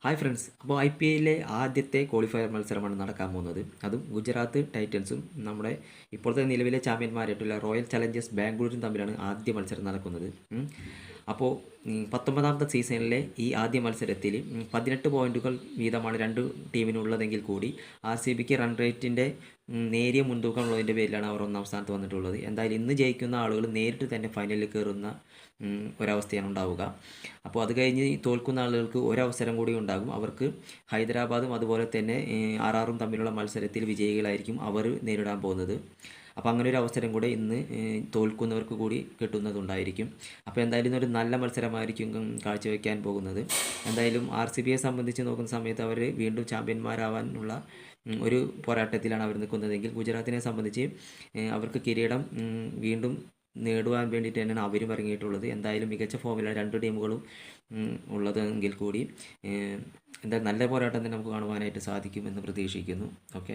Hi friends, അപ്പോൾ IPLലെ ആദ്യത്തെ qualifier മത്സരമാണ് നടക്കാൻ പോകുന്നത്. അതും ഗുജറാത്ത് ടൈറ്റൻസും നമ്മുടെ ഇപ്പോഴത്തെ നിലവിലെ ചാമ്പ്യന്മാരായിട്ടുള്ള റോയൽ ചലഞ്ചേഴ്സ് ബാംഗ്ലൂരും തമ്മിലാണ് ആദ്യ മത്സരം നടക്കുന്നത്. അപ്പോൾ 19ാമത്തെ സീസണിലെ ഈ ആദ്യ മത്സരത്തിൽ 18 പോയിൻറ്റുകൾ വീതമാണ് രണ്ട് ടീമിനുള്ളതെങ്കിൽ കൂടി RCBക്ക് റൺ റേറ്റിൻ്റെ നേരിയ മുൻതൂക്കം ഉള്ളതിൻ്റെ പേരിലാണ് അവർ ഒന്നാം സ്ഥാനത്ത് വന്നിട്ടുള്ളത്. എന്തായാലും ഇന്ന് ജയിക്കുന്ന ആളുകൾ നേരിട്ട് തന്നെ ഫൈനലിൽ കയറുന്ന ഒരവസ്ഥയാണ് ഉണ്ടാവുക. അപ്പോൾ അത് കഴിഞ്ഞ് തോൽക്കുന്ന ആളുകൾക്ക് ഒരവസരം കൂടി ഉണ്ടാകും. അവർക്ക് ഹൈദരാബാദും അതുപോലെ തന്നെ RRും തമ്മിലുള്ള മത്സരത്തിൽ വിജയികളായിരിക്കും അവർ നേരിടാൻ പോകുന്നത്. അപ്പോൾ അങ്ങനെ ഒരു അവസരം കൂടെ ഇന്ന് തോൽക്കുന്നവർക്ക് കൂടി കിട്ടുന്നതുണ്ടായിരിക്കും. അപ്പോൾ എന്തായാലും ഇന്നൊരു നല്ല മത്സരമായിരിക്കും കാഴ്ചവെക്കാൻ പോകുന്നത്. എന്തായാലും RCBയെ സംബന്ധിച്ച് നോക്കുന്ന സമയത്ത് അവർ വീണ്ടും ചാമ്പ്യന്മാരാവാനുള്ള ഒരു പോരാട്ടത്തിലാണ് അവർ നിൽക്കുന്നതെങ്കിൽ ഗുജറാത്തിനെ സംബന്ധിച്ച് അവർക്ക് കിരീടം വീണ്ടും നേടുവാൻ വേണ്ടിയിട്ട് തന്നെയാണ് അവരും ഇറങ്ങിയിട്ടുള്ളത്. എന്തായാലും മികച്ച ഫോമിലാണ് രണ്ട് ടീമുകളും ഉള്ളതെങ്കിൽ കൂടി എന്താ നല്ല പോരാട്ടം തന്നെ നമുക്ക് കാണുവാനായിട്ട് സാധിക്കുമെന്ന് പ്രതീക്ഷിക്കുന്നു. ഓക്കെ.